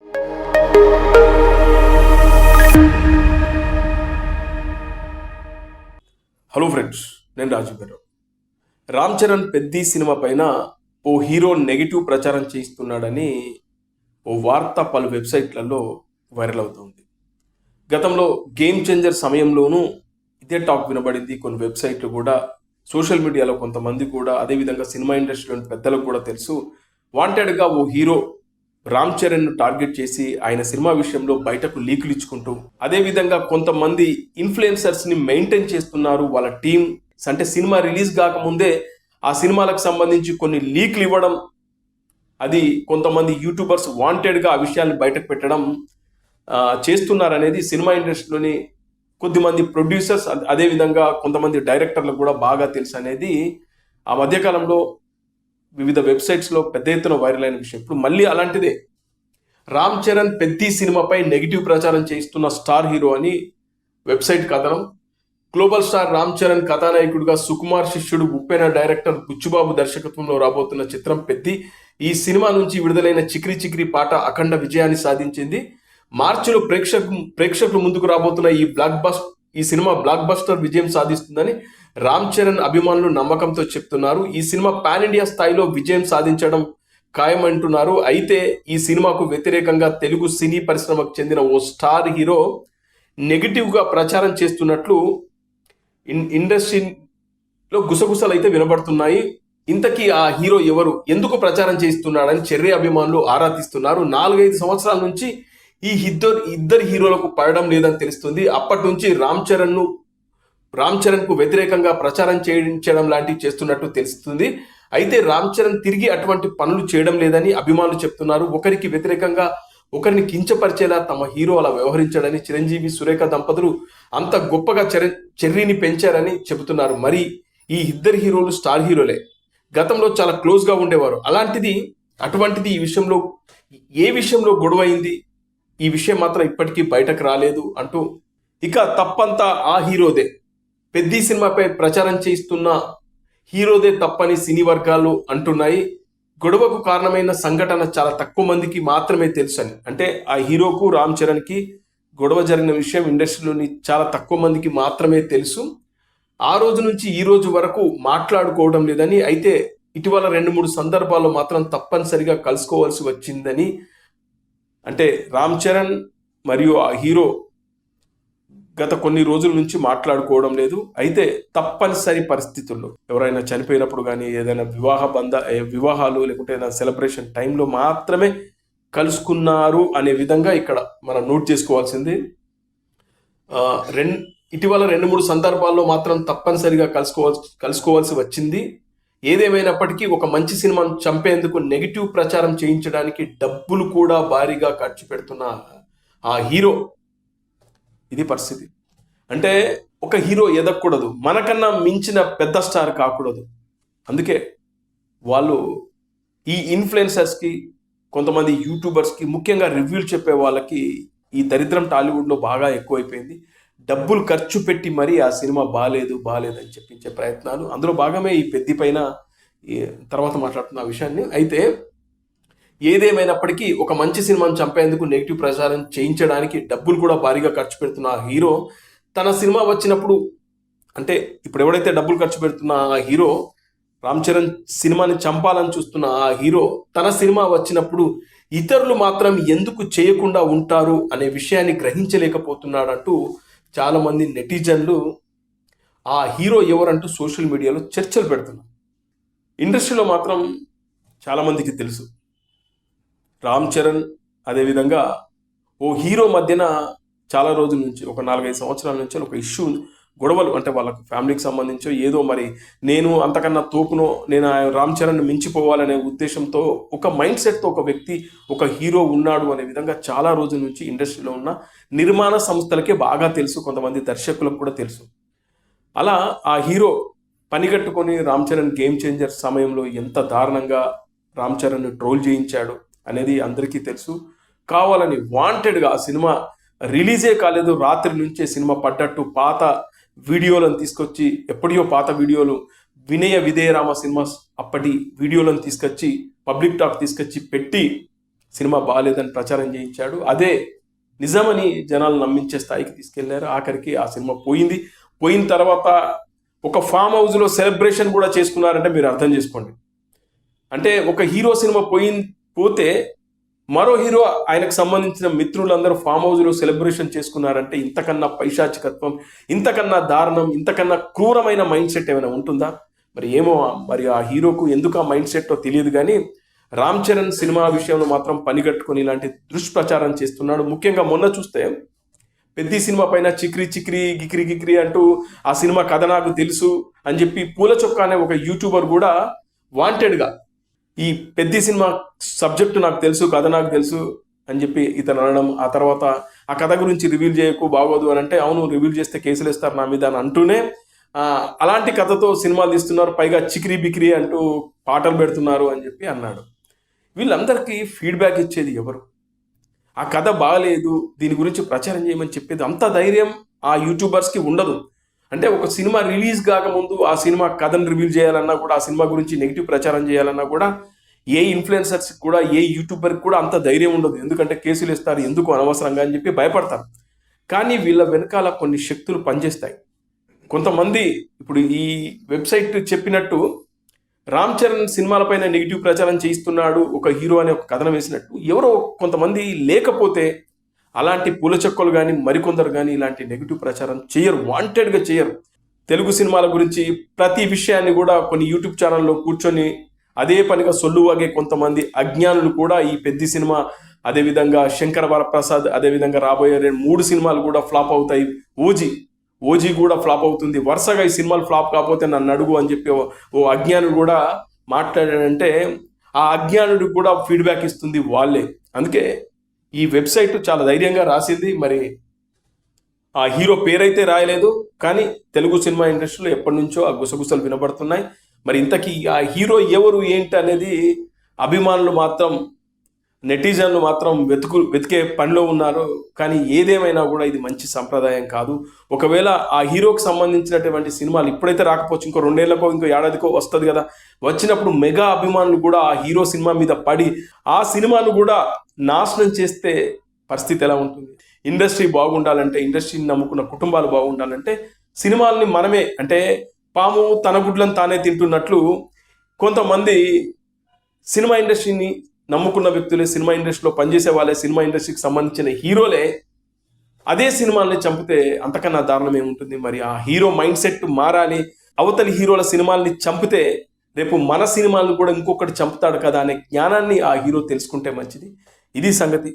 Hello friends, నేను రాజు. Ram Charan Peddi cinema పైన ఓ hero negative ప్రచారం చేస్తున్నాడని ఓ వార్త పలు వెబ్సైట్లలో వైరల్ అవుతుంది. గతంలో గేమ్ చేంజర్ సమయంలోనూ ఇదే టాక్ వినబడింది. కొన్ని వెబ్సైట్లు కూడా, సోషల్ మీడియాలో కొంతమంది కూడా, అదేవిధంగా సినిమా ఇండస్ట్రీలోని పెద్దలకు కూడా తెలుసు, వాంటెడ్గా ఓ హీరో రామ్ చరణ్ను టార్గెట్ చేసి ఆయన సినిమా విషయంలో బయటకు లీకులు ఇచ్చుకుంటూ, అదేవిధంగా కొంతమంది ఇన్ఫ్లుయెన్సర్స్ని మెయింటైన్ చేస్తున్నారు. వాళ్ళ టీం అంటే సినిమా రిలీజ్ కాకముందే ఆ సినిమాలకు సంబంధించి కొన్ని లీక్లు ఇవ్వడం, అది కొంతమంది యూట్యూబర్స్ వాంటెడ్గా ఆ విషయాన్ని బయటకు పెట్టడం చేస్తున్నారనేది సినిమా ఇండస్ట్రీలోని కొద్దిమంది ప్రొడ్యూసర్స్, అదేవిధంగా కొంతమంది డైరెక్టర్లకు కూడా బాగా తెలుసు అనేది ఆ మధ్యకాలంలో వివిధ వెబ్సైట్స్లో పెద్ద ఎత్తున వైరల్ అయిన విషయం. ఇప్పుడు మళ్ళీ అలాంటిదే. రామ్ చరణ్ పెద్ది సినిమాపై నెగిటివ్ ప్రచారం చేస్తున్న స్టార్ హీరో అని వెబ్సైట్ కథనం. గ్లోబల్ స్టార్ రామ్ చరణ్ కథానాయకుడిగా సుకుమార్ శిష్యుడు ఉప్పెన డైరెక్టర్ బుచ్చుబాబు దర్శకత్వంలో రాబోతున్న చిత్రం పెద్ది. ఈ సినిమా నుంచి విడుదలైన చిక్రీ చిక్రీ పాట అఖండ విజయాన్ని సాధించింది. మార్చిలో ప్రేక్షకులు ముందుకు రాబోతున్న ఈ సినిమా బ్లాక్ బస్టర్ విజయం సాధిస్తుందని రామ్ చరణ్ అభిమానులు నమ్మకంతో చెప్తున్నారు. ఈ సినిమా పాన్ ఇండియా స్థాయిలో విజయం సాధించడం ఖాయమంటున్నారు. అయితే ఈ సినిమాకు వ్యతిరేకంగా తెలుగు సినీ పరిశ్రమకు చెందిన ఓ స్టార్ హీరో నెగిటివ్గా ప్రచారం చేస్తున్నట్లు ఇండస్ట్రీలో గుసగుసలు అయితే వినబడుతున్నాయి. ఇంతకీ ఆ హీరో ఎవరు, ఎందుకు ప్రచారం చేస్తున్నాడని చెర్రీ అభిమానులు ఆరా తీస్తున్నారు. 4-5 సంవత్సరాల నుంచి ఈ ఇద్దరు హీరోలకు పడడం లేదని తెలుస్తుంది. అప్పటి నుంచి రామ్ చరణ్ కు వ్యతిరేకంగా ప్రచారం చేయించడం లాంటివి చేస్తున్నట్టు తెలుస్తుంది. అయితే రామ్ చరణ్ తిరిగి అటువంటి పనులు చేయడం లేదని అభిమానులు చెప్తున్నారు. ఒకరికి వ్యతిరేకంగా ఒకరిని కించపరిచేలా తమ హీరో అలా వ్యవహరించాడని చిరంజీవి సురేఖ దంపతులు అంత గొప్పగా చెర్రీని పెంచారని చెబుతున్నారు. మరి ఈ ఇద్దరు హీరోలు స్టార్ హీరోలే, గతంలో చాలా క్లోజ్గా ఉండేవారు. అటువంటిది ఏ విషయంలో గొడవ అయింది, ఈ విషయం మాత్రం ఇప్పటికీ బయటకు రాలేదు అంటూ ఇక తప్పంతా ఆ హీరోదే, పెద్ది సినిమాపై ప్రచారం చేస్తున్న హీరోదే తప్పని సినీ వర్గాలు అంటున్నాయి. గొడవకు కారణమైన సంఘటన చాలా తక్కువ మందికి మాత్రమే తెలుసు అని. అంటే ఆ హీరోకు రామ్ చరణ్కి గొడవ జరిగిన విషయం ఇండస్ట్రీలోని చాలా తక్కువ మందికి మాత్రమే తెలుసు. ఆ రోజు నుంచి ఈ రోజు వరకు మాట్లాడుకోవడం లేదని, అయితే ఇటీవల 2-3 సందర్భాల్లో మాత్రం తప్పనిసరిగా కలుసుకోవాల్సి వచ్చిందని, అంటే రామ్ చరణ్ మరియు ఆ హీరో గత కొన్ని రోజుల నుంచి మాట్లాడుకోవడం లేదు. అయితే తప్పనిసరి పరిస్థితుల్లో ఎవరైనా చనిపోయినప్పుడు కానీ, ఏదైనా వివాహాలు లేకుంటే ఏదైనా సెలబ్రేషన్ టైంలో మాత్రమే కలుసుకున్నారు అనే విధంగా ఇక్కడ మనం నోట్ చేసుకోవాల్సింది. ఇటీవల 2-3 సందర్భాల్లో మాత్రం తప్పనిసరిగా కలుసుకోవాల్సి వచ్చింది. ఏదేమైనప్పటికీ ఒక మంచి సినిమాను చంపేందుకు నెగిటివ్ ప్రచారం చేయించడానికి డబ్బులు కూడా భారీగా ఖర్చు పెడుతున్న ఆ హీరో, ఇది పరిస్థితి. అంటే ఒక హీరో ఎదగకూడదు, మనకన్నా మించిన పెద్ద స్టార్ కాకూడదు. అందుకే వాళ్ళు ఈ ఇన్ఫ్లుయెన్సర్స్కి, కొంతమంది యూట్యూబర్స్కి, ముఖ్యంగా రివ్యూలు చెప్పే వాళ్ళకి ఈ దరిద్రం టాలీవుడ్లో బాగా ఎక్కువైపోయింది. డబ్బులు ఖర్చు పెట్టి మరీ ఆ సినిమా బాగాలేదని చెప్పించే ప్రయత్నాలు, అందులో భాగమే ఈ పెద్ది పైన తర్వాత మాట్లాడుతున్న విషయాన్ని. అయితే ఏదేమైనప్పటికీ ఒక మంచి సినిమాను చంపేందుకు నెగిటివ్ ప్రచారం చేయించడానికి డబ్బులు కూడా భారీగా ఖర్చు పెడుతున్న ఆ హీరో తన సినిమా వచ్చినప్పుడు, అంటే ఇప్పుడు ఎవడైతే డబ్బులు ఖర్చు పెడుతున్న ఆ హీరో, రామ్ చరణ్ సినిమాని చంపాలని చూస్తున్న ఆ హీరో తన సినిమా వచ్చినప్పుడు ఇతరులు మాత్రం ఎందుకు చేయకుండా ఉంటారు అనే విషయాన్ని గ్రహించలేకపోతున్నాడంటూ చాలామంది నెటిజన్లు ఆ హీరో ఎవరంటూ సోషల్ మీడియాలో చర్చలు పెడుతున్నారు. ఇండస్ట్రీలో మాత్రం చాలామందికి తెలుసు, రామ్ చరణ్ అదేవిధంగా ఓ హీరో మధ్యన చాలా రోజుల నుంచి, ఒక 4-5 సంవత్సరాల నుంచి ఒక ఇష్యూ, గొడవలు, అంటే వాళ్ళకు ఫ్యామిలీకి సంబంధించో ఏదో, మరి నేను అంతకన్నా తోపునో, నేను రామ్ చరణ్ మించిపోవాలనే ఉద్దేశంతో ఒక మైండ్ సెట్తో ఒక వ్యక్తి, ఒక హీరో ఉన్నాడు అనే విధంగా చాలా రోజుల నుంచి ఇండస్ట్రీలో ఉన్న నిర్మాణ సంస్థలకే బాగా తెలుసు, కొంతమంది దర్శకులకు కూడా తెలుసు. అలా ఆ హీరో పనిగట్టుకొని రామ్ చరణ్ గేమ్ చేంజర్ సమయంలో ఎంత దారుణంగా రామ్ చరణ్ ట్రోల్ చేయించాడు అనేది అందరికీ తెలుసు. కావాలని వాంటెడ్గా ఆ సినిమా రిలీజే కాలేదు, రాత్రి నుంచే సినిమా పడ్డట్టు పాత వీడియోలను తీసుకొచ్చి, ఎప్పటియో పాత వీడియోలు, వినయ విధేయరామ సినిమా అప్పటి వీడియోలను తీసుకొచ్చి, పబ్లిక్ టాక్ తీసుకొచ్చి పెట్టి సినిమా బాగాలేదని ప్రచారం చేయించాడు. అదే నిజమని జనాలు నమ్మించే స్థాయికి తీసుకెళ్లారు. ఆఖరికి ఆ సినిమా పోయింది. పోయిన తర్వాత ఒక ఫామ్ హౌస్లో సెలబ్రేషన్ కూడా చేసుకున్నారంటే మీరు అర్థం చేసుకోండి. అంటే ఒక హీరో సినిమా పోతే మరో హీరో ఆయనకు సంబంధించిన మిత్రులందరూ ఫామ్ హౌస్లో సెలబ్రేషన్ చేసుకున్నారంటే ఇంతకన్నా పైశాచికత్వం, ఇంతకన్నా దారుణం, ఇంతకన్నా క్రూరమైన మైండ్ సెట్ ఏమైనా ఉంటుందా? మరి ఏమో, మరి ఆ హీరోకు ఎందుకు ఆ మైండ్ సెట్టో తెలియదు. కానీ రామ్ చరణ్ సినిమా విషయంలో మాత్రం పనిగట్టుకొని ఇలాంటి దుష్ప్రచారం చేస్తున్నాడు. ముఖ్యంగా మొన్న చూస్తే పెద్ద సినిమా పైన చిక్రీ చిక్రీ గిక్రీ గిక్రీ అంటూ ఆ సినిమా కథ నాకు తెలుసు అని చెప్పి పూల చొక్కా అనే ఒక యూట్యూబర్ కూడా వాంటెడ్గా ఈ పెద్ద సినిమా సబ్జెక్టు నాకు తెలుసు, కథ నాకు తెలుసు అని చెప్పి ఇతను అనడం, ఆ తర్వాత ఆ కథ గురించి రివీల్ చేయకు బాగోదు అని అంటే, అవును రివీల్ చేస్తే కేసులు ఇస్తారు నా మీద అని అంటూనే అలాంటి కథతో సినిమాలు తీస్తున్నారు, పైగా చిక్రీ బిక్రీ అంటూ పాటలు పెడుతున్నారు అని చెప్పి అన్నాడు. వీళ్ళందరికీ ఫీడ్బ్యాక్ ఇచ్చేది ఎవరు? ఆ కథ బాగలేదు, దీని గురించి ప్రచారం చేయమని చెప్పేది అంత ధైర్యం ఆ యూట్యూబర్స్కి ఉండదు. అంటే ఒక సినిమా రిలీజ్ కాకముందు ఆ సినిమా కథను రివీల్ చేయాలన్నా కూడా, ఆ సినిమా గురించి నెగిటివ్ ప్రచారం చేయాలన్నా కూడా ఏ ఇన్ఫ్లుయెన్సర్స్ కూడా, ఏ యూట్యూబర్కి కూడా అంత ధైర్యం ఉండదు. ఎందుకంటే కేసులు ఇస్తారు, ఎందుకు అనవసరంగా అని చెప్పి భయపడతారు. కానీ వీళ్ళ వెనకాల కొన్ని శక్తులు పనిచేస్తాయి. కొంతమంది ఇప్పుడు ఈ వెబ్సైట్ చెప్పినట్టు రామ్ చరణ్ సినిమాలపైన నెగిటివ్ ప్రచారం చేయిస్తున్నాడు ఒక హీరో అనే ఒక కథనం వేసినట్టు ఎవరో కొంతమంది లేకపోతే అలాంటి పూలచొక్కలు కానీ మరికొందరు కానీ ఇలాంటి నెగిటివ్ ప్రచారం చేయరు, వాంటెడ్గా చేయరు. తెలుగు సినిమాల గురించి ప్రతి విషయాన్ని కూడా కొన్ని యూట్యూబ్ ఛానల్లో కూర్చొని అదే పనిగా సొల్లువాగే కొంతమంది అజ్ఞానులు కూడా ఈ పెద్ద సినిమా, అదేవిధంగా శంకర వరప్రసాద్, అదేవిధంగా రాబోయే 3 సినిమాలు కూడా ఫ్లాప్ అవుతాయి, ఓజీ కూడా ఫ్లాప్ అవుతుంది, వరుసగా ఈ సినిమాలు ఫ్లాప్ కాకపోతే నన్ను అడుగు అని చెప్పి ఓ అజ్ఞానుడు కూడా మాట్లాడాడంటే ఆ అజ్ఞానుడికి కూడా ఫీడ్బ్యాక్ ఇస్తుంది వాళ్ళే. అందుకే ఈ వెబ్సైట్ చాలా ధైర్యంగా రాసింది. మరి ఆ హీరో పేరైతే రాయలేదు, కానీ తెలుగు సినిమా ఇండస్ట్రీలో ఎప్పటి నుంచో ఆ గుసగుసలు వినబడుతున్నాయి. మరి ఇంతకీ ఆ హీరో ఎవరు ఏంటి అనేది అభిమానులు మాత్రం, నెటిజన్లు మాత్రం వెతికే పనిలో ఉన్నారు. కానీ ఏదేమైనా కూడా ఇది మంచి సంప్రదాయం కాదు. ఒకవేళ ఆ హీరోకి సంబంధించినటువంటి సినిమాలు ఇప్పుడైతే రాకపోవచ్చు, ఇంకో 2 ఏళ్లకో ఇంకో ఏడాదికో వస్తుంది కదా, వచ్చినప్పుడు మెగా అభిమానులు కూడా ఆ హీరో సినిమా మీద పడి ఆ సినిమాను కూడా నాశనం చేస్తే పరిస్థితి ఎలా ఉంటుంది? ఇండస్ట్రీ బాగుండాలంటే, ఇండస్ట్రీని నమ్ముకున్న కుటుంబాలు బాగుండాలంటే సినిమాల్ని మనమే, అంటే పాము తన గుడ్లను తానే తింటున్నట్లు కొంతమంది సినిమా ఇండస్ట్రీని నమ్ముకున్న వ్యక్తులే, సినిమా ఇండస్ట్రీలో పనిచేసే వాళ్ళే, సినిమా ఇండస్ట్రీకి సంబంధించిన హీరోలే అదే సినిమాల్ని చంపితే అంతకన్నా దారుణం ఏముంటుంది? మరి ఆ హీరో మైండ్ సెట్ మారాలి. అవతలి హీరోల సినిమాల్ని చంపితే రేపు మన సినిమాలను కూడా ఇంకొకటి చంపుతాడు కదా అనే జ్ఞానాన్ని ఆ హీరో తెలుసుకుంటే మంచిది. ఇది సంగతి.